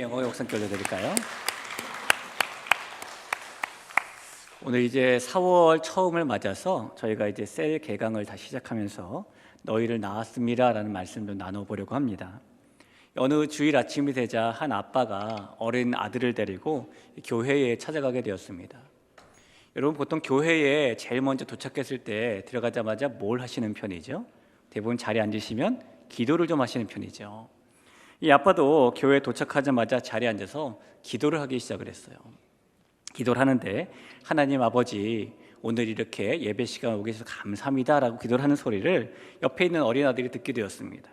함께 영어 역성기 올려드릴까요? 오늘 이제 4월 처음을 맞아서 저희가 이제 셀 개강을 다시 시작하면서 너희를 낳았습니다 라는 말씀도 나눠보려고 합니다. 어느 주일 아침이 되자 한 아빠가 어린 아들을 데리고 교회에 찾아가게 되었습니다. 여러분, 보통 교회에 제일 먼저 도착했을 때 들어가자마자 뭘 하시는 편이죠? 대부분 자리에 앉으시면 기도를 좀 하시는 편이죠. 이 아빠도 교회에 도착하자마자 자리에 앉아서 기도를 하기 시작을 했어요. 기도를 하는데 하나님 아버지, 오늘 이렇게 예배 시간 오게 해서 감사합니다 라고 기도를 하는 소리를 옆에 있는 어린아들이 듣게 되었습니다.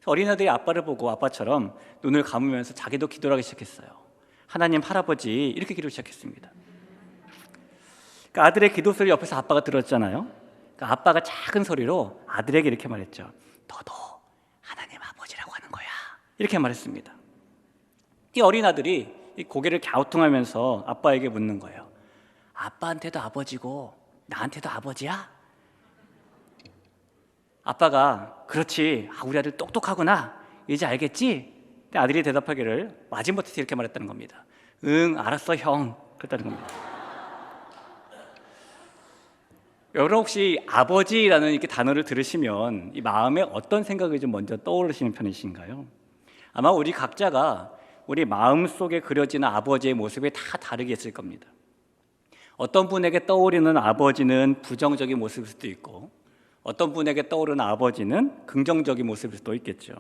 어린아들이 아빠를 보고 아빠처럼 눈을 감으면서 자기도 기도를 하기 시작했어요. 하나님, 할아버지, 이렇게 기도를 시작했습니다. 그러니까 아들의 기도 소리 옆에서 아빠가 들었잖아요. 그러니까 아빠가 작은 소리로 아들에게 이렇게 말했죠. 너도 하나님 아버지라고 하는 거야, 이렇게 말했습니다. 이 어린아들이 이 고개를 갸우뚱하면서 아빠에게 묻는 거예요. 아빠한테도 아버지고 나한테도 아버지야? 아빠가 그렇지, 우리 아들 똑똑하구나, 이제 알겠지? 근데 아들이 대답하기를 마지못해서 이렇게 말했다는 겁니다. 응, 알았어 형, 그랬다는 겁니다. 여러분, 혹시 아버지라는 이렇게 단어를 들으시면 이 마음에 어떤 생각이 좀 먼저 떠오르시는 편이신가요? 아마 우리 각자가 우리 마음속에 그려지는 아버지의 모습이 다 다르게 있을 겁니다. 어떤 분에게 떠오르는 아버지는 부정적인 모습일 수도 있고, 어떤 분에게 떠오르는 아버지는 긍정적인 모습일 수도 있겠죠.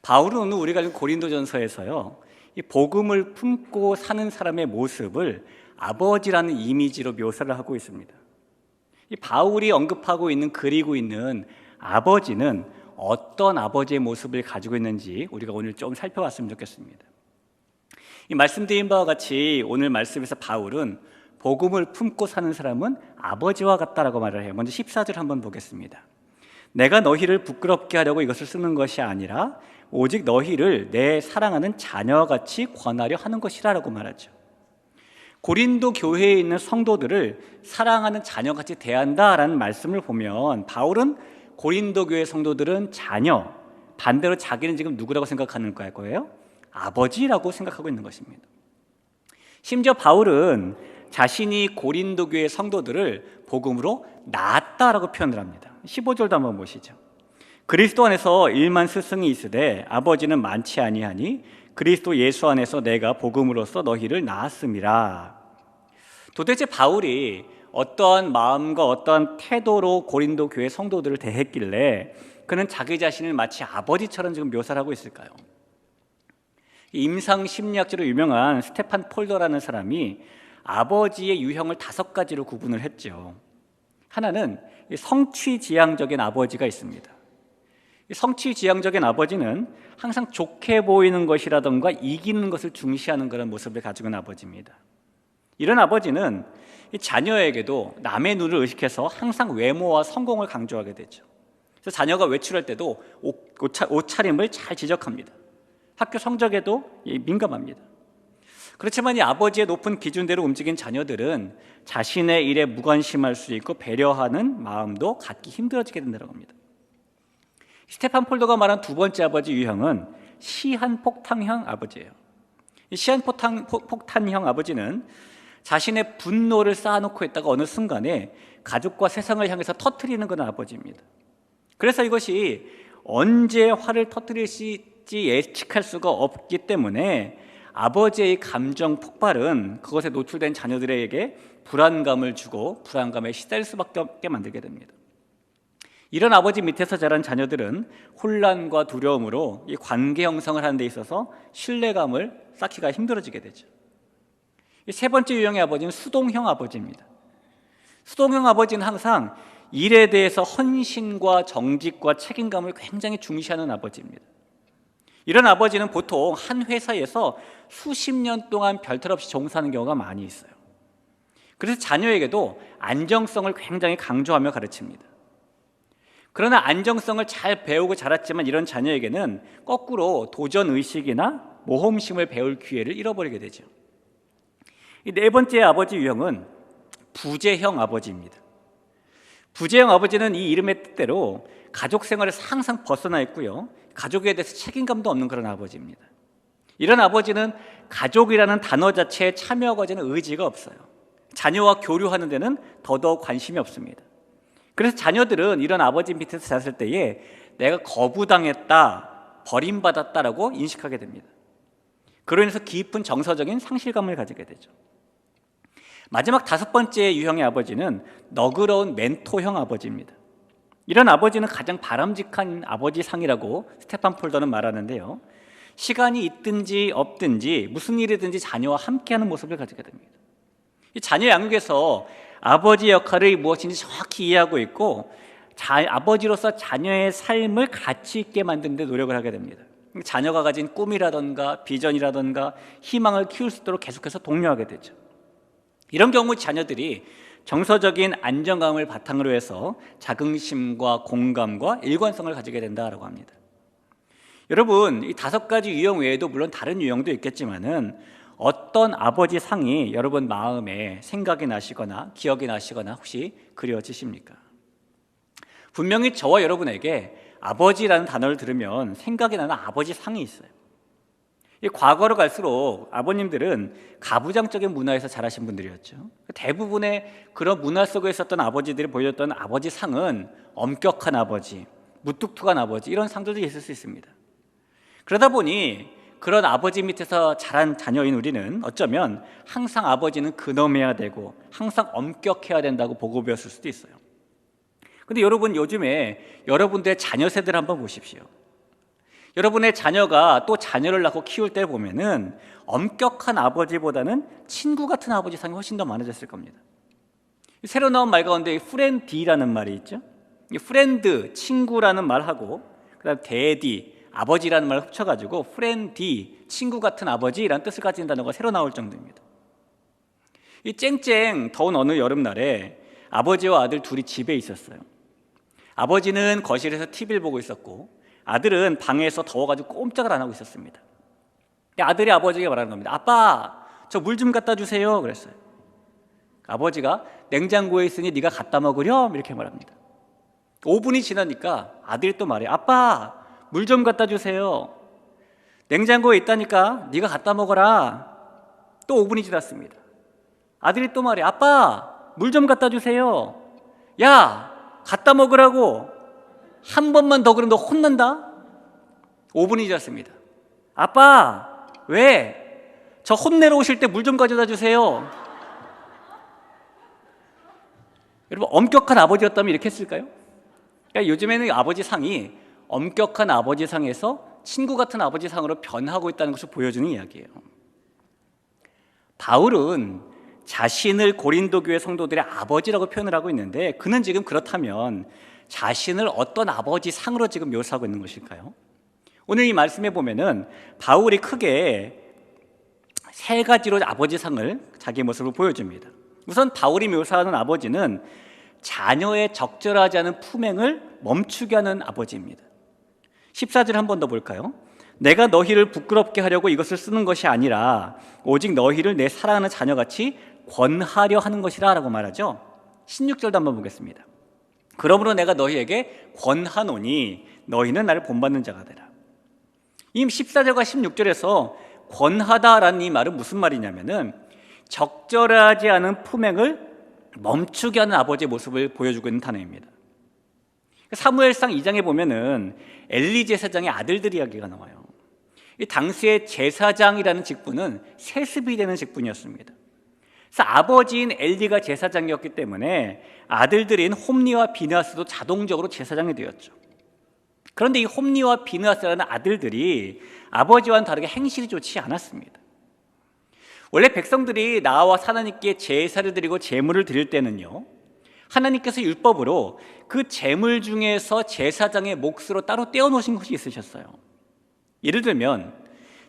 바울은 우리가 고린도전서에서요, 이 복음을 품고 사는 사람의 모습을 아버지라는 이미지로 묘사를 하고 있습니다. 이 바울이 언급하고 있는, 그리고 있는 아버지는 어떤 아버지의 모습을 가지고 있는지 우리가 오늘 좀 살펴봤으면 좋겠습니다. 이 말씀드린 바와 같이 오늘 말씀에서 바울은 복음을 품고 사는 사람은 아버지와 같다라고 말을 해요. 먼저 14절 한번 보겠습니다. 내가 너희를 부끄럽게 하려고 이것을 쓰는 것이 아니라 오직 너희를 내 사랑하는 자녀같이 권하려 하는 것이라고 말하죠. 고린도 교회에 있는 성도들을 사랑하는 자녀같이 대한다라는 말씀을 보면 바울은 고린도 교회 성도들은 자녀, 반대로 자기는 지금 누구라고 생각하는 거예요? 아버지라고 생각하고 있는 것입니다. 심지어 바울은 자신이 고린도 교회 성도들을 복음으로 낳았다라고 표현을 합니다. 15절도 한번 보시죠. 그리스도 안에서 일만 스승이 있으되 아버지는 많지 아니하니 그리스도 예수 안에서 내가 복음으로써 너희를 낳았음이라. 도대체 바울이 어떠한 마음과 어떠한 태도로 고린도 교회 성도들을 대했길래 그는 자기 자신을 마치 아버지처럼 지금 묘사를 하고 있을까요? 임상 심리학자로 유명한 스테판 폴더라는 사람이 아버지의 유형을 5가지로 구분을 했죠. 하나는 성취지향적인 아버지가 있습니다. 성취지향적인 아버지는 항상 좋게 보이는 것이라던가 이기는 것을 중시하는 그런 모습을 가지고 있는 아버지입니다. 이런 아버지는 자녀에게도 남의 눈을 의식해서 항상 외모와 성공을 강조하게 되죠. 그래서 자녀가 외출할 때도 옷차림을 잘 지적합니다. 학교 성적에도 민감합니다. 그렇지만 이 아버지의 높은 기준대로 움직인 자녀들은 자신의 일에 무관심할 수 있고 배려하는 마음도 갖기 힘들어지게 된다고 합니다. 스테판 폴더가 말한 2번째 아버지 유형은 시한폭탄형 아버지예요. 이 시한폭탄형 아버지는 자신의 분노를 쌓아놓고 있다가 어느 순간에 가족과 세상을 향해서 터뜨리는 그런 아버지입니다. 그래서 이것이 언제 화를 터뜨릴지 예측할 수가 없기 때문에 아버지의 감정 폭발은 그것에 노출된 자녀들에게 불안감을 주고 불안감에 시달릴 수밖에 없게 만들게 됩니다. 이런 아버지 밑에서 자란 자녀들은 혼란과 두려움으로 이 관계 형성을 하는 데 있어서 신뢰감을 쌓기가 힘들어지게 되죠. 3번째 유형의 아버지는 수동형 아버지입니다. 수동형 아버지는 항상 일에 대해서 헌신과 정직과 책임감을 굉장히 중시하는 아버지입니다. 이런 아버지는 보통 한 회사에서 수십 년 동안 별탈 없이 종사하는 경우가 많이 있어요. 그래서 자녀에게도 안정성을 굉장히 강조하며 가르칩니다. 그러나 안정성을 잘 배우고 자랐지만 이런 자녀에게는 거꾸로 도전의식이나 모험심을 배울 기회를 잃어버리게 되죠. 이 4번째 아버지 유형은 부재형 아버지입니다. 부재형 아버지는 이 이름의 뜻대로 가족 생활에서 항상 벗어나 있고요, 가족에 대해서 책임감도 없는 그런 아버지입니다. 이런 아버지는 가족이라는 단어 자체에 참여하고자 하는 의지가 없어요. 자녀와 교류하는 데는 더더욱 관심이 없습니다. 그래서 자녀들은 이런 아버지 밑에서 자랐을 때에 내가 거부당했다, 버림받았다라고 인식하게 됩니다. 그로 인해서 깊은 정서적인 상실감을 가지게 되죠. 마지막 5번째 유형의 아버지는 너그러운 멘토형 아버지입니다. 이런 아버지는 가장 바람직한 아버지 상이라고 스테판 폴더는 말하는데요. 시간이 있든지 없든지 무슨 일이든지 자녀와 함께하는 모습을 가지게 됩니다. 이 자녀 양육에서 아버지 역할이 무엇인지 정확히 이해하고 있고 아버지로서 자녀의 삶을 가치 있게 만드는 데 노력을 하게 됩니다. 자녀가 가진 꿈이라든가 비전이라든가 희망을 키울 수 있도록 계속해서 독려하게 되죠. 이런 경우 자녀들이 정서적인 안정감을 바탕으로 해서 자긍심과 공감과 일관성을 가지게 된다고 합니다. 여러분, 이 5가지 유형 외에도 물론 다른 유형도 있겠지만은 어떤 아버지 상이 여러분 마음에 생각이 나시거나 기억이 나시거나 혹시 그려지십니까? 분명히 저와 여러분에게 아버지라는 단어를 들으면 생각이 나는 아버지 상이 있어요. 이 과거로 갈수록 아버님들은 가부장적인 문화에서 자라신 분들이었죠. 대부분의 그런 문화 속에 있었던 아버지들이 보여줬던 아버지 상은 엄격한 아버지, 무뚝뚝한 아버지, 이런 상들도 있을 수 있습니다. 그러다 보니 그런 아버지 밑에서 자란 자녀인 우리는 어쩌면 항상 아버지는 근엄해야 되고 항상 엄격해야 된다고 보고 배웠을 수도 있어요. 근데 여러분, 요즘에 여러분들의 자녀 세대를 한번 보십시오. 여러분의 자녀가 또 자녀를 낳고 키울 때 보면은 엄격한 아버지보다는 친구 같은 아버지 상이 훨씬 더 많아졌을 겁니다. 새로 나온 말 가운데 프렌디라는 말이 있죠. 이 프렌드, 친구라는 말하고 그다음 데디, 아버지라는 말을 합쳐가지고 프렌디, 친구 같은 아버지라는 뜻을 가진 단어가 새로 나올 정도입니다. 이 쨍쨍 더운 어느 여름날에 아버지와 아들 둘이 집에 있었어요. 아버지는 거실에서 TV를 보고 있었고 아들은 방에서 더워가지고 꼼짝을 안 하고 있었습니다. 아들이 아버지에게 말하는 겁니다. 아빠, 저 물 좀 갖다 주세요. 그랬어요. 아버지가 냉장고에 있으니 네가 갖다 먹으렴, 이렇게 말합니다. 5분이 지나니까 아들이 또 말해요. 아빠, 물 좀 갖다 주세요. 냉장고에 있다니까 네가 갖다 먹어라. 또 5분이 지났습니다. 아들이 또 말해요. 아빠, 물 좀 갖다 주세요. 야, 갖다 먹으라고. 한 번만 더 그러면 너 혼난다. 5분이 지났습니다. 아빠, 왜? 저 혼내러 오실 때 물 좀 가져다 주세요. 여러분, 엄격한 아버지였다면 이렇게 했을까요? 그러니까 요즘에는 아버지 상이 엄격한 아버지 상에서 친구 같은 아버지 상으로 변하고 있다는 것을 보여주는 이야기예요. 바울은 자신을 고린도 교회 성도들의 아버지라고 표현을 하고 있는데 그는 지금 그렇다면 자신을 어떤 아버지 상으로 지금 묘사하고 있는 것일까요? 오늘 이 말씀에 보면은 바울이 크게 3가지로 아버지 상을 자기 모습을 보여줍니다. 우선 바울이 묘사하는 아버지는 자녀의 적절하지 않은 품행을 멈추게 하는 아버지입니다. 14절 한 번 더 볼까요? 내가 너희를 부끄럽게 하려고 이것을 쓰는 것이 아니라 오직 너희를 내 사랑하는 자녀같이 권하려 하는 것이라 라고 말하죠. 16절도 한번 보겠습니다. 그러므로 내가 너희에게 권하노니 너희는 나를 본받는 자가 되라. 이 14절과 16절에서 권하다라는 이 말은 무슨 말이냐면은 적절하지 않은 품행을 멈추게 하는 아버지의 모습을 보여주고 있는 단어입니다. 사무엘상 2장에 보면은 엘리 제사장의 아들들 이야기가 나와요. 이 당시의 제사장이라는 직분은 세습이 되는 직분이었습니다. 그래서 아버지인 엘리가 제사장이었기 때문에 아들들인 홈리와 비느하스도 자동적으로 제사장이 되었죠. 그런데 이 홈리와 비느하스라는 아들들이 아버지와는 다르게 행실이 좋지 않았습니다. 원래 백성들이 나와 하나님께 제사를 드리고 제물을 드릴 때는요, 하나님께서 율법으로 그 제물 중에서 제사장의 몫으로 따로 떼어놓으신 것이 있으셨어요. 예를 들면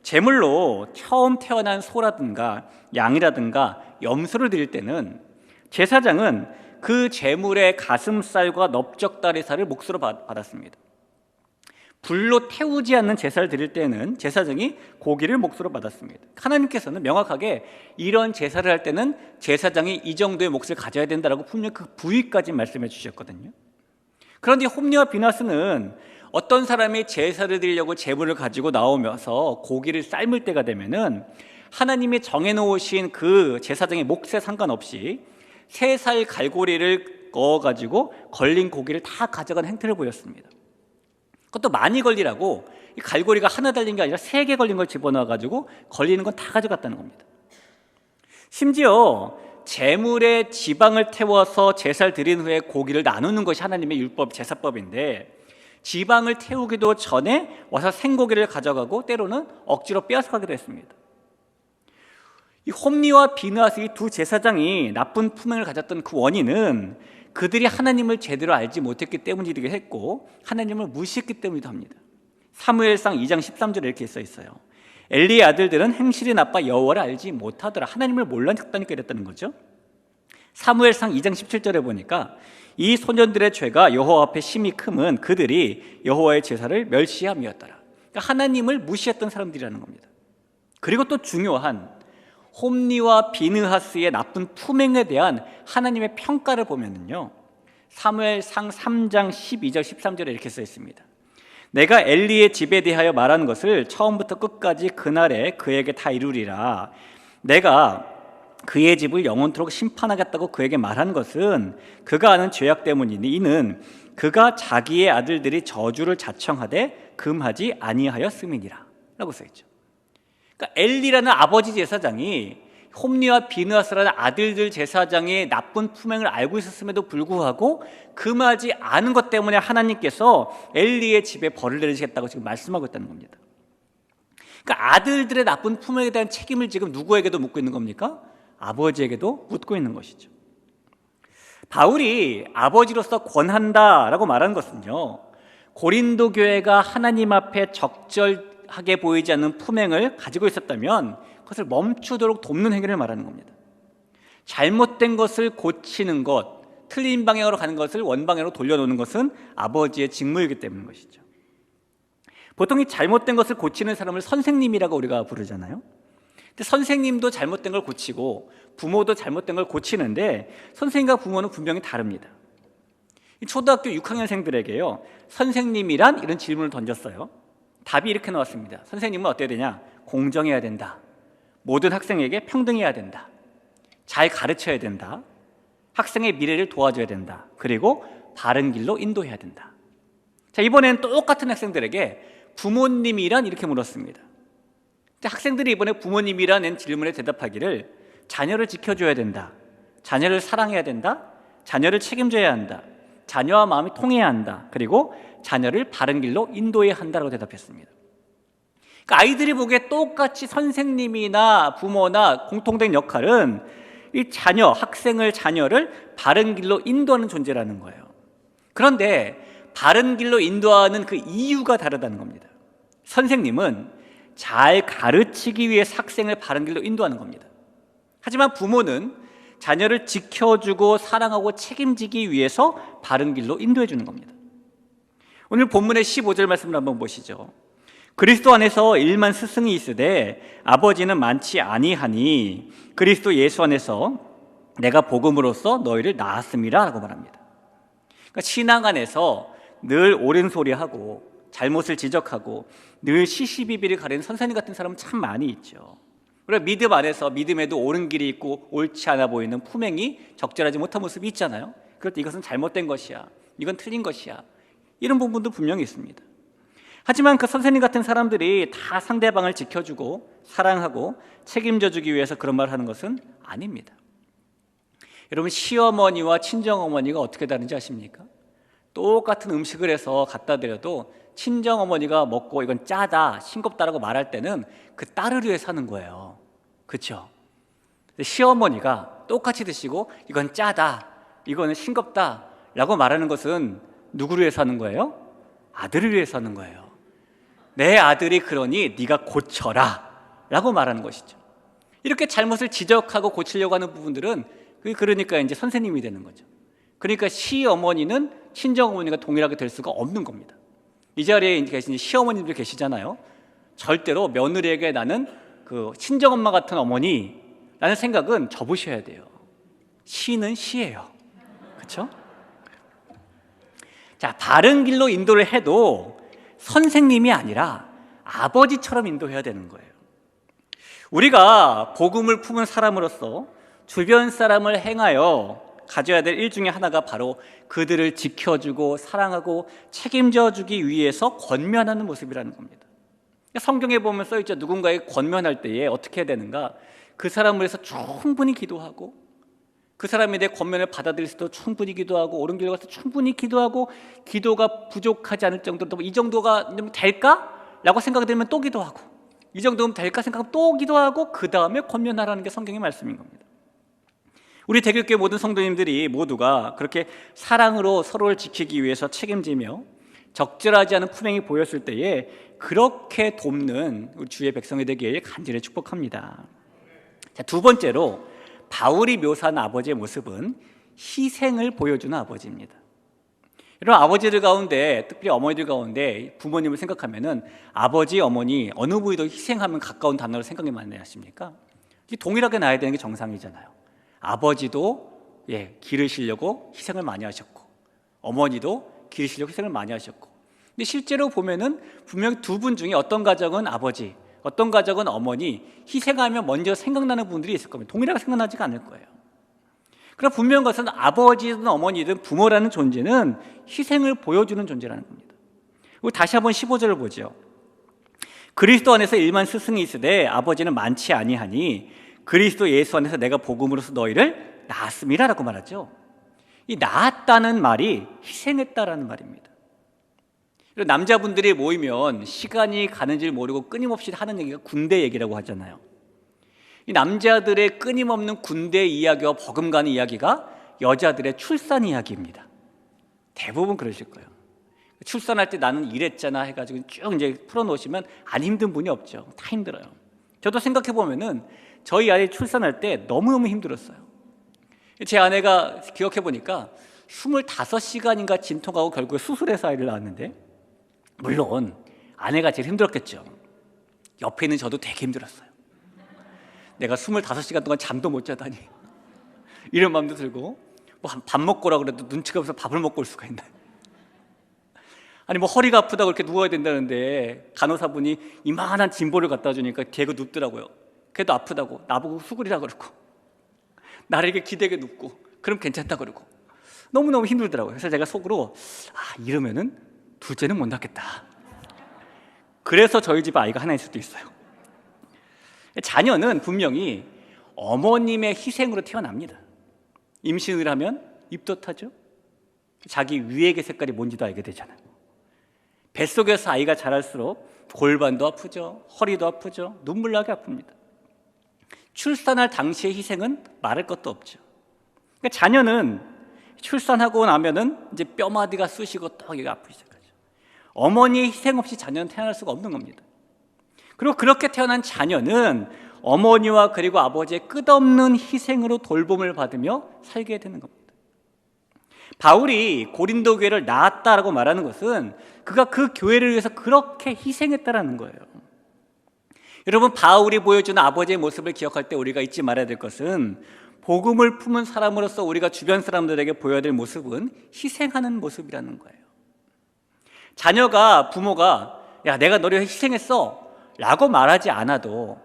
제물로 처음 태어난 소라든가 양이라든가 염소를 드릴 때는 제사장은 그 제물의 가슴살과 넓적다리살을 몫으로 받았습니다. 불로 태우지 않는 제사를 드릴 때는 제사장이 고기를 몫으로 받았습니다. 하나님께서는 명확하게 이런 제사를 할 때는 제사장이 이 정도의 몫을 가져야 된다라고 분명히 그 부위까지 말씀해 주셨거든요. 그런데 홈리와 비나스는 어떤 사람이 제사를 드리려고 제물을 가지고 나오면서 고기를 삶을 때가 되면은 하나님이 정해놓으신 그 제사장의 몫에 상관없이 3살 갈고리를 넣어가지고 걸린 고기를 다 가져간 행태를 보였습니다. 그것도 많이 걸리라고 이 갈고리가 하나 달린 게 아니라 3개 걸린 걸 집어넣어가지고 걸리는 건 다 가져갔다는 겁니다. 심지어 제물에 지방을 태워서 제사를 드린 후에 고기를 나누는 것이 하나님의 율법 제사법인데 지방을 태우기도 전에 와서 생고기를 가져가고 때로는 억지로 빼앗아가기도 했습니다. 이 홈리와 비느하스 이 두 제사장이 나쁜 품행을 가졌던 그 원인은 그들이 하나님을 제대로 알지 못했기 때문이기도 했고 하나님을 무시했기 때문이기도 합니다. 사무엘상 2장 13절에 이렇게 써 있어요. 엘리의 아들들은 행실이 나빠 여호와를 알지 못하더라. 하나님을 몰랐다니까 이랬다는 거죠. 사무엘상 2장 17절에 보니까 이 소년들의 죄가 여호와 앞에 심히 크면 그들이 여호와의 제사를 멸시함이었더라. 그러니까 하나님을 무시했던 사람들이라는 겁니다. 그리고 또 중요한 홈리와 비느하스의 나쁜 품행에 대한 하나님의 평가를 보면은요, 사무엘상 3장 12절 13절에 이렇게 써 있습니다. 내가 엘리의 집에 대하여 말한 것을 처음부터 끝까지 그날에 그에게 다 이루리라. 내가 그의 집을 영원토록 심판하겠다고 그에게 말한 것은 그가 아는 죄악 때문이니 이는 그가 자기의 아들들이 저주를 자청하되 금하지 아니하였음이니라 라고 써있죠. 그러니까 엘리라는 아버지 제사장이 홈리와 비느하스라는 아들들 제사장의 나쁜 품행을 알고 있었음에도 불구하고 금하지 않은 것 때문에 하나님께서 엘리의 집에 벌을 내리시겠다고 지금 말씀하고 있다는 겁니다. 그러니까 아들들의 나쁜 품행에 대한 책임을 지금 누구에게도 묻고 있는 겁니까? 아버지에게도 묻고 있는 것이죠. 바울이 아버지로서 권한다라고 말하는 것은요, 고린도 교회가 하나님 앞에 적절하게 보이지 않는 품행을 가지고 있었다면 그것을 멈추도록 돕는 행위를 말하는 겁니다. 잘못된 것을 고치는 것, 틀린 방향으로 가는 것을 원방향으로 돌려놓는 것은 아버지의 직무이기 때문인 것이죠. 보통 이 잘못된 것을 고치는 사람을 선생님이라고 우리가 부르잖아요. 근데 선생님도 잘못된 걸 고치고 부모도 잘못된 걸 고치는데 선생님과 부모는 분명히 다릅니다. 초등학교 6학년생들에게요, 선생님이란 이런 질문을 던졌어요. 답이 이렇게 나왔습니다. 선생님은 어때야 되냐? 공정해야 된다. 모든 학생에게 평등해야 된다. 잘 가르쳐야 된다. 학생의 미래를 도와줘야 된다. 그리고 바른 길로 인도해야 된다. 자, 이번엔 똑같은 학생들에게 부모님이란 이렇게 물었습니다. 학생들이 이번에 부모님이라는 질문에 대답하기를 자녀를 지켜줘야 된다. 자녀를 사랑해야 된다. 자녀를 책임져야 한다. 자녀와 마음이 통해야 한다. 그리고 자녀를 바른 길로 인도해야 한다라고 대답했습니다. 그러니까 아이들이 보기에 똑같이 선생님이나 부모나 공통된 역할은 이 자녀, 학생을 자녀를 바른 길로 인도하는 존재라는 거예요. 그런데 바른 길로 인도하는 그 이유가 다르다는 겁니다. 선생님은 잘 가르치기 위해 학생을 바른 길로 인도하는 겁니다. 하지만 부모는 자녀를 지켜주고 사랑하고 책임지기 위해서 바른 길로 인도해 주는 겁니다. 오늘 본문의 15절 말씀을 한번 보시죠. 그리스도 안에서 일만 스승이 있으되 아버지는 많지 아니하니 그리스도 예수 안에서 내가 복음으로써 너희를 낳았음이라 라고 말합니다. 그러니까 신앙 안에서 늘 옳은 소리하고 잘못을 지적하고 늘 시시비비를 가리는 선생님 같은 사람은 참 많이 있죠. 그리고 믿음 안에서 믿음에도 옳은 길이 있고 옳지 않아 보이는 품행이 적절하지 못한 모습이 있잖아요. 그럴 때 이것은 잘못된 것이야, 이건 틀린 것이야, 이런 부분도 분명히 있습니다. 하지만 그 선생님 같은 사람들이 다 상대방을 지켜주고 사랑하고 책임져주기 위해서 그런 말을 하는 것은 아닙니다. 여러분, 시어머니와 친정어머니가 어떻게 다른지 아십니까? 똑같은 음식을 해서 갖다 드려도 친정어머니가 먹고 이건 짜다, 싱겁다라고 말할 때는 그 딸을 위해서 하는 거예요. 그렇죠? 시어머니가 똑같이 드시고 이건 짜다, 이거는 싱겁다 라고 말하는 것은 누구를 위해서 하는 거예요? 아들을 위해서 하는 거예요. 내 아들이 그러니 네가 고쳐라 라고 말하는 것이죠. 이렇게 잘못을 지적하고 고치려고 하는 부분들은 그러니까 이제 선생님이 되는 거죠. 그러니까 시어머니는 친정어머니가 동일하게 될 수가 없는 겁니다. 이 자리에 계신 시어머님들 계시잖아요. 절대로 며느리에게 나는 그 친정엄마 같은 어머니라는 생각은 접으셔야 돼요. 시는 시예요. 그렇죠? 자, 바른 길로 인도를 해도 선생님이 아니라 아버지처럼 인도해야 되는 거예요. 우리가 복음을 품은 사람으로서 주변 사람을 행하여 가져야 될 일 중에 하나가 바로 그들을 지켜주고 사랑하고 책임져 주기 위해서 권면하는 모습이라는 겁니다. 성경에 보면 써있죠. 누군가에게 권면할 때에 어떻게 해야 되는가? 그 사람을 위해서 충분히 기도하고, 그 사람에 대해 권면을 받아들일 수도 충분히 기도하고, 옳은 길로 가서 충분히 기도하고, 기도가 부족하지 않을 정도로 이 정도가 될까? 라고 생각이 들면 또 기도하고, 이 정도면 될까 생각하면 또 기도하고, 그 다음에 권면하라는 게 성경의 말씀인 겁니다. 우리 대교회 모든 성도님들이 모두가 그렇게 사랑으로 서로를 지키기 위해서 책임지며 적절하지 않은 품행이 보였을 때에 그렇게 돕는 우리 주의 백성이 되기를 간절히 축복합니다. 자, 두 번째로 바울이 묘사한 아버지의 모습은 희생을 보여주는 아버지입니다. 여러분, 아버지들 가운데, 특별히 어머니들 가운데 부모님을 생각하면은 아버지, 어머니 어느 부위도 희생하면 가까운 단어로 생각이 많이 나십니까? 동일하게 나야 되는 게 정상이잖아요. 아버지도 기르시려고 희생을 많이 하셨고, 어머니도 기르시려고 희생을 많이 하셨고, 근데 실제로 보면은 분명히 두 분 중에 어떤 가정은 아버지, 어떤 가정은 어머니 희생하면 먼저 생각나는 분들이 있을 겁니다. 동일하게 생각나지가 않을 거예요. 그러나 분명한 것은 아버지든 어머니든 부모라는 존재는 희생을 보여주는 존재라는 겁니다. 그리고 다시 한번 15절을 보죠. 그리스도 안에서 일만 스승이 있으되 아버지는 많지 아니하니 그리스도 예수 안에서 내가 복음으로서 너희를 낳았음이라 라고 말하죠. 이 낳았다는 말이 희생했다라는 말입니다. 남자분들이 모이면 시간이 가는 줄 모르고 끊임없이 하는 얘기가 군대 얘기라고 하잖아요. 이 남자들의 끊임없는 군대 이야기와 버금가는 이야기가 여자들의 출산 이야기입니다. 대부분 그러실 거예요. 출산할 때 나는 이랬잖아 해가지고 쭉 이제 풀어놓으시면 안 힘든 분이 없죠. 다 힘들어요. 저도 생각해 보면은 저희 아이 출산할 때 너무너무 힘들었어요. 제 아내가 기억해 보니까 25시간인가 진통하고 결국에 수술해서 아이를 낳았는데, 물론 아내가 제일 힘들었겠죠. 옆에 있는 저도 되게 힘들었어요. 내가 25시간 동안 잠도 못 자다니 이런 마음도 들고, 뭐 밥 먹고 오라 그래도 눈치가 없어서 밥을 먹고 올 수가 있나. 아니 뭐 허리가 아프다고 이렇게 누워야 된다는데 간호사분이 이만한 진보를 갖다 주니까 대고 눕더라고요. 그래도 아프다고 나보고 수그리라 그러고, 나를 이렇게 기대게 눕고, 그럼 괜찮다 그러고, 너무너무 힘들더라고요. 그래서 제가 속으로 이러면은 둘째는 못 낳겠다. 그래서 저희 집 아이가 하나일 수도 있어요. 자녀는 분명히 어머님의 희생으로 태어납니다. 임신을 하면 입도 타죠. 자기 위액의 색깔이 뭔지도 알게 되잖아요. 뱃속에서 아이가 자랄수록 골반도 아프죠, 허리도 아프죠, 눈물 나게 아픕니다. 출산할 당시의 희생은 말할 것도 없죠. 그러니까 자녀는 출산하고 나면은 이제 뼈마디가 쑤시고 또 이게 아프기 시작하죠. 어머니의 희생 없이 자녀는 태어날 수가 없는 겁니다. 그리고 그렇게 태어난 자녀는 어머니와 그리고 아버지의 끝없는 희생으로 돌봄을 받으며 살게 되는 겁니다. 바울이 고린도 교회를 낳았다라고 말하는 것은 그가 그 교회를 위해서 그렇게 희생했다라는 거예요. 여러분, 바울이 보여주는 아버지의 모습을 기억할 때 우리가 잊지 말아야 될 것은, 복음을 품은 사람으로서 우리가 주변 사람들에게 보여야 될 모습은 희생하는 모습이라는 거예요. 자녀가 부모가 야 내가 너를 위해 희생했어 라고 말하지 않아도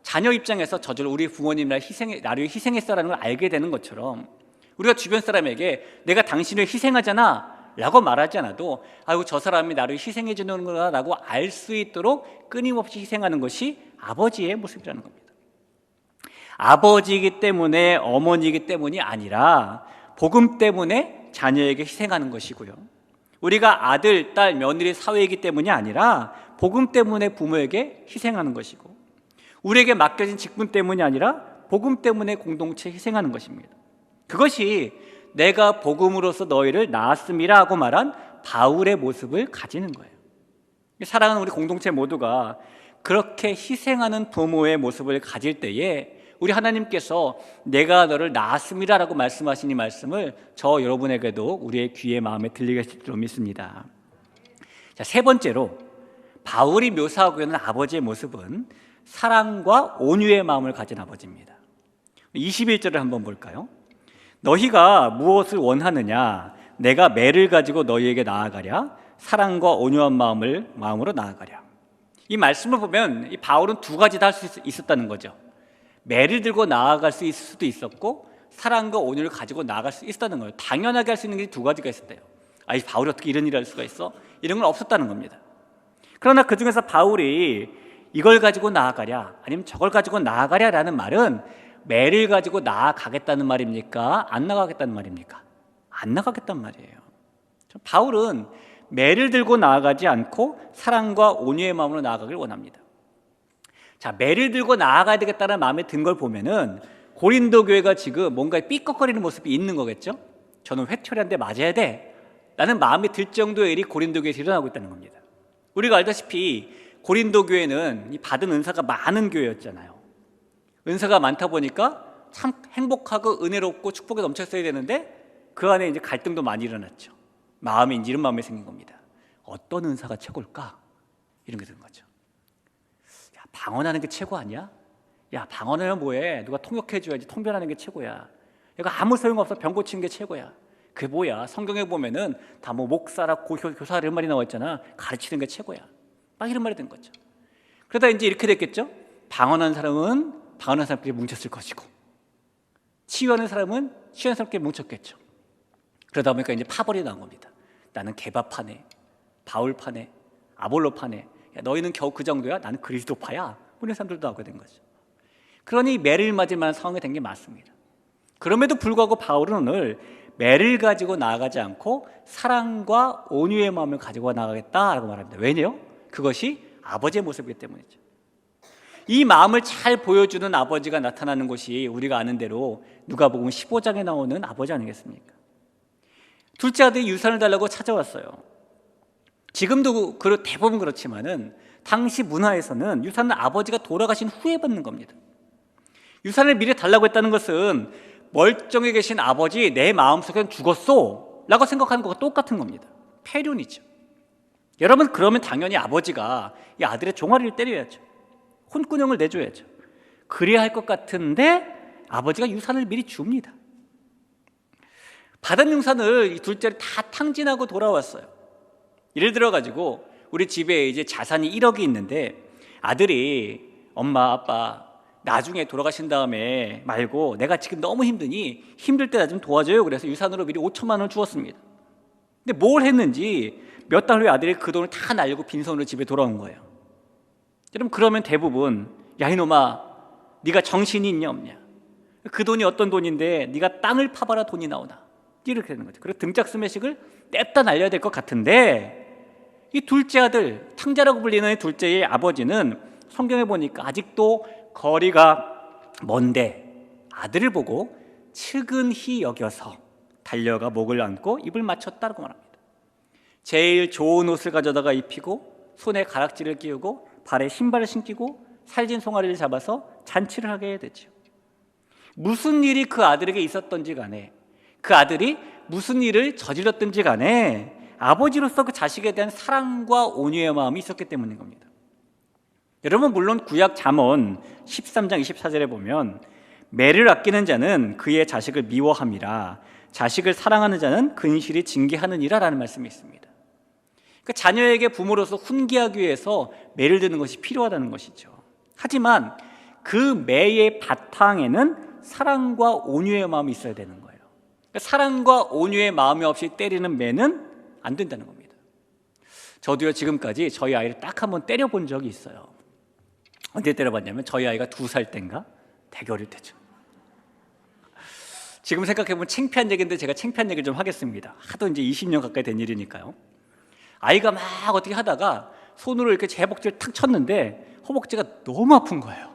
자녀 입장에서 저절로 우리 부모님 나를 위해 희생했어라는 걸 알게 되는 것처럼, 우리가 주변 사람에게 내가 당신을 희생하잖아 라고 말하지 않아도 아이고 저 사람이 나를 희생해 주는구나 라고 알 수 있도록 끊임없이 희생하는 것이 아버지의 모습이라는 겁니다. 아버지이기 때문에, 어머니이기 때문이 아니라 복음 때문에 자녀에게 희생하는 것이고요, 우리가 아들, 딸, 며느리, 사회이기 때문이 아니라 복음 때문에 부모에게 희생하는 것이고, 우리에게 맡겨진 직분 때문이 아니라 복음 때문에 공동체에 희생하는 것입니다. 그것이 내가 복음으로서 너희를 낳았음이라 하고 말한 바울의 모습을 가지는 거예요. 사랑하는 우리 공동체 모두가 그렇게 희생하는 부모의 모습을 가질 때에 우리 하나님께서 내가 너를 낳았음이라 라고 말씀하신 이 말씀을 저 여러분에게도 우리의 귀에 마음에 들리게 하실 줄 믿습니다. 자, 세 번째로 바울이 묘사하고 있는 아버지의 모습은 사랑과 온유의 마음을 가진 아버지입니다. 21절을 한번 볼까요? 너희가 무엇을 원하느냐? 내가 매를 가지고 너희에게 나아가랴? 사랑과 온유한 마음으로 나아가랴. 이 말씀을 보면 이 바울은 두 가지 다 할 수 있었다는 거죠. 매를 들고 나아갈 수 있을 수도 있었고 사랑과 온유를 가지고 나아갈 수 있었다는 거예요. 당연하게 할 수 있는 게 두 가지가 있었대요. 이 바울이 어떻게 이런 일을 할 수가 있어? 이런 건 없었다는 겁니다. 그러나 그 중에서 바울이 이걸 가지고 나아가랴 아니면 저걸 가지고 나아가랴라는 말은 매를 가지고 나아가겠다는 말입니까? 안 나가겠다는 말입니까? 안 나가겠다는 말이에요. 바울은 매를 들고 나아가지 않고 사랑과 온유의 마음으로 나아가길 원합니다. 자, 매를 들고 나아가야 되겠다는 마음에 든 걸 보면은 고린도 교회가 지금 뭔가 삐걱거리는 모습이 있는 거겠죠? 저는 회초리한테 맞아야 돼 라는 마음이 들 정도의 일이 고린도 교회에서 일어나고 있다는 겁니다. 우리가 알다시피 고린도 교회는 받은 은사가 많은 교회였잖아요. 은사가 많다 보니까 참 행복하고 은혜롭고 축복에 넘쳤어야 되는데 그 안에 이제 갈등도 많이 일어났죠. 마음이 이제 이런 마음이 생긴 겁니다. 어떤 은사가 최고일까? 이런 게 드는 거죠. 야, 방언하는 게 최고 아니야? 야, 방언하면 뭐해? 누가 통역해줘야지. 통변하는 게 최고야. 이거 아무 소용없어. 병 고치는 게 최고야. 그게 뭐야? 성경에 보면은 다 뭐 목사라 교사 이런 말이 나와 있잖아. 가르치는 게 최고야. 막 이런 말이 된 거죠. 그러다 이제 이렇게 됐겠죠. 방언하는 사람은 방언하는 사람끼리 뭉쳤을 것이고 치유하는 사람은 치유하는 사람끼리 뭉쳤겠죠. 그러다 보니까 이제 파벌이 나온 겁니다. 나는 개바파네, 바울파네, 아볼로파네. 야, 너희는 겨우 그 정도야? 나는 그리스도파야. 이런 사람들도 나오게 된 거죠. 그러니 매를 맞을 만한 상황이 된 게 맞습니다. 그럼에도 불구하고 바울은 오늘 매를 가지고 나아가지 않고 사랑과 온유의 마음을 가지고 나아가겠다라고 말합니다. 왜냐요? 그것이 아버지의 모습이기 때문이죠. 이 마음을 잘 보여주는 아버지가 나타나는 곳이 우리가 아는 대로 누가복음 15장에 나오는 아버지 아니겠습니까? 둘째 아들이 유산을 달라고 찾아왔어요. 지금도 대부분 그렇지만은 당시 문화에서는 유산은 아버지가 돌아가신 후에 받는 겁니다. 유산을 미리 달라고 했다는 것은 멀쩡히 계신 아버지 내 마음속엔 죽었어 라고 생각하는 것과 똑같은 겁니다. 폐륜이죠. 여러분, 그러면 당연히 아버지가 이 아들의 종아리를 때려야죠. 혼꾸녕을 내줘야죠. 그래야 할 것 같은데 아버지가 유산을 미리 줍니다. 받은 유산을 이 둘째를 다 탕진하고 돌아왔어요. 예를 들어가지고 우리 집에 이제 자산이 1억이 있는데 아들이 엄마 아빠 나중에 돌아가신 다음에 말고 내가 지금 너무 힘드니 힘들 때 나 좀 도와줘요. 그래서 유산으로 미리 5천만 원을 주었습니다. 근데 뭘 했는지 몇 달 후에 아들이 그 돈을 다 날리고 빈손으로 집에 돌아온 거예요. 여러분, 그러면 대부분 야 이놈아 네가 정신이 있냐 없냐, 그 돈이 어떤 돈인데 네가 땅을 파봐라 돈이 나오나, 이렇게 되는 거죠. 그래서 등짝 스매식을 냅다 날려야 될 것 같은데 이 둘째 아들, 탕자라고 불리는 둘째의 아버지는 성경에 보니까 아직도 거리가 먼데 아들을 보고 측은히 여겨서 달려가 목을 안고 입을 맞췄다고 말합니다. 제일 좋은 옷을 가져다가 입히고 손에 가락지를 끼우고 발에 신발을 신기고 살진 송아리를 잡아서 잔치를 하게 되죠. 무슨 일이 그 아들에게 있었던지 간에, 그 아들이 무슨 일을 저질렀든지 간에 아버지로서 그 자식에 대한 사랑과 온유의 마음이 있었기 때문인 겁니다. 여러분, 물론 구약 잠언 13장 24절에 보면 매를 아끼는 자는 그의 자식을 미워함이라 자식을 사랑하는 자는 근실이 징계하느니라 라는 말씀이 있습니다. 그러니까 자녀에게 부모로서 훈계하기 위해서 매를 드는 것이 필요하다는 것이죠. 하지만 그 매의 바탕에는 사랑과 온유의 마음이 있어야 되는 거예요. 그러니까 사랑과 온유의 마음이 없이 때리는 매는 안 된다는 겁니다. 저도요, 지금까지 저희 아이를 딱 한 번 때려본 적이 있어요. 언제 때려봤냐면 저희 아이가 2살 때인가 되게 어릴 때죠. 지금 생각해보면 창피한 얘기인데 제가 창피한 얘기를 좀 하겠습니다. 하도 이제 20년 가까이 된 일이니까요. 아이가 막 어떻게 하다가 손으로 이렇게 제 허벅지를 탁 쳤는데 허벅지가 너무 아픈 거예요.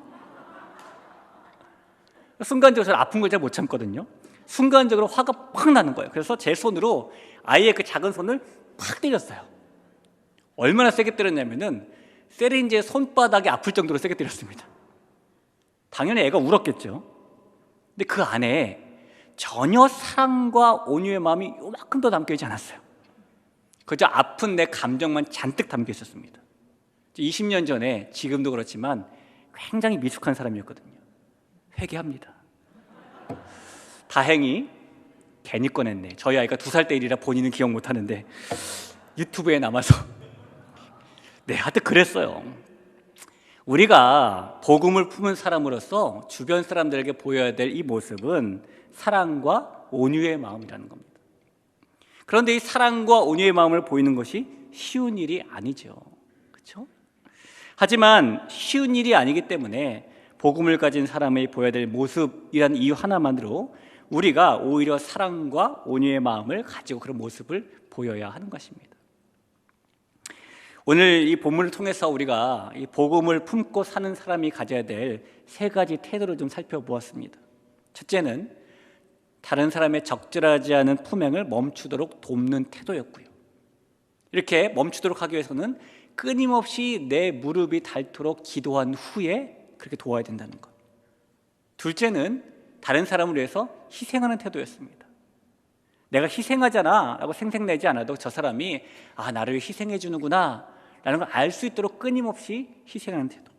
순간적으로 아픈 걸 잘 못 참거든요. 순간적으로 화가 팍 나는 거예요. 그래서 제 손으로 아이의 그 작은 손을 팍 때렸어요. 얼마나 세게 때렸냐면은 세린제 손바닥이 아플 정도로 세게 때렸습니다. 당연히 애가 울었겠죠. 근데 그 안에 전혀 사랑과 온유의 마음이 요만큼도 담겨있지 않았어요. 그저 아픈 내 감정만 잔뜩 담겨 있었습니다. 20년 전에, 지금도 그렇지만 굉장히 미숙한 사람이었거든요. 회개합니다. 다행히 괜히 꺼냈네. 저희 아이가 2살 때 일이라 본인은 기억 못하는데 유튜브에 남아서 네, 하여튼 그랬어요. 우리가 복음을 품은 사람으로서 주변 사람들에게 보여야 될 이 모습은 사랑과 온유의 마음이라는 겁니다. 그런데 이 사랑과 온유의 마음을 보이는 것이 쉬운 일이 아니죠. 그렇죠? 하지만 쉬운 일이 아니기 때문에 복음을 가진 사람이 보여야 될 모습이라는 이유 하나만으로 우리가 오히려 사랑과 온유의 마음을 가지고 그런 모습을 보여야 하는 것입니다. 오늘 이 본문을 통해서 우리가 이 복음을 품고 사는 사람이 가져야 될 세 가지 태도를 좀 살펴보았습니다. 첫째는 다른 사람의 적절하지 않은 품행을 멈추도록 돕는 태도였고요. 이렇게 멈추도록 하기 위해서는 끊임없이 내 무릎이 닳도록 기도한 후에 그렇게 도와야 된다는 것. 둘째는 다른 사람을 위해서 희생하는 태도였습니다. 내가 희생하잖아 라고 생색내지 않아도 저 사람이 나를 희생해 주는구나 라는 걸 알 수 있도록 끊임없이 희생하는 태도.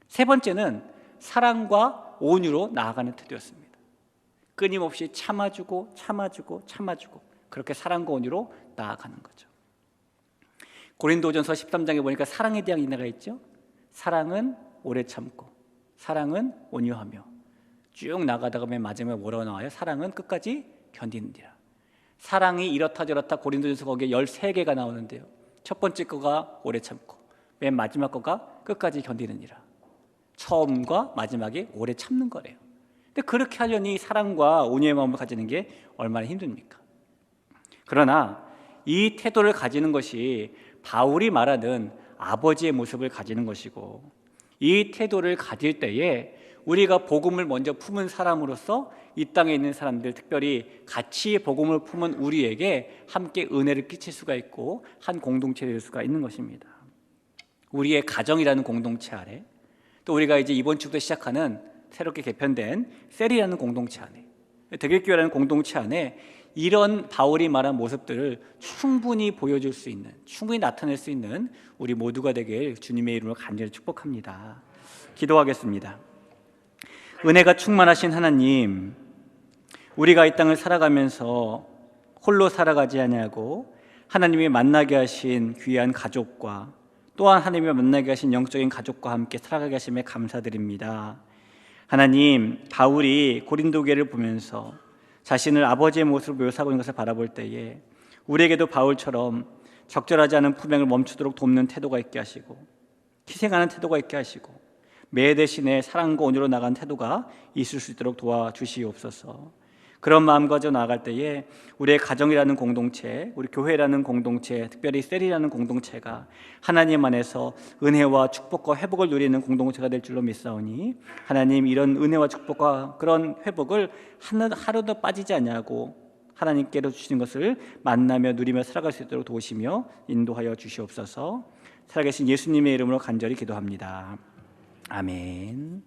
세 번째는 사랑과 온유로 나아가는 태도였습니다. 끊임없이 참아주고 그렇게 사랑과 온유로 나아가는 거죠. 고린도전서 13장에 보니까 사랑에 대한 인내가 있죠. 사랑은 오래 참고 사랑은 온유하며 쭉 나가다가 맨 마지막에 뭐라고 나와요? 사랑은 끝까지 견디는지라. 사랑이 이렇다 저렇다 고린도전서 거기에 13개가 나오는데요. 첫 번째 거가 오래 참고 맨 마지막 거가 끝까지 견디느니라. 처음과 마지막이 오래 참는 거래요. 근데 그렇게 하려니 사랑과 온유의 마음을 가지는 게 얼마나 힘듭니까? 그러나 이 태도를 가지는 것이 바울이 말하는 아버지의 모습을 가지는 것이고, 이 태도를 가질 때에 우리가 복음을 먼저 품은 사람으로서 이 땅에 있는 사람들, 특별히 같이 복음을 품은 우리에게 함께 은혜를 끼칠 수가 있고 한 공동체가 될 수가 있는 것입니다. 우리의 가정이라는 공동체 아래, 또 우리가 이제 이번 주부터 시작하는 새롭게 개편된 셀이라는 공동체 안에, 대길교회라는 공동체 안에 이런 바울이 말한 모습들을 충분히 보여줄 수 있는, 충분히 나타낼 수 있는 우리 모두가 되길 주님의 이름으로 간절히 축복합니다. 기도하겠습니다. 은혜가 충만하신 하나님, 우리가 이 땅을 살아가면서 홀로 살아가지 아니하고 하나님이 만나게 하신 귀한 가족과 또한 하나님이 만나게 하신 영적인 가족과 함께 살아가게 하심에 감사드립니다. 하나님, 바울이 고린도 교회를 보면서 자신을 아버지의 모습으로 묘사하고 있는 것을 바라볼 때에 우리에게도 바울처럼 적절하지 않은 품행을 멈추도록 돕는 태도가 있게 하시고 희생하는 태도가 있게 하시고 매 대신에 사랑과 온유로 나가는 태도가 있을 수 있도록 도와주시옵소서. 그런 마음 가지고 나아갈 때에 우리의 가정이라는 공동체, 우리 교회라는 공동체, 특별히 셀이라는 공동체가 하나님 안에서 은혜와 축복과 회복을 누리는 공동체가 될 줄로 믿사오니, 하나님 이런 은혜와 축복과 그런 회복을 하루도 빠지지 않냐고 하나님께로 주신 것을 만나며 누리며 살아갈 수 있도록 도우시며 인도하여 주시옵소서. 살아계신 예수님의 이름으로 간절히 기도합니다. 아멘.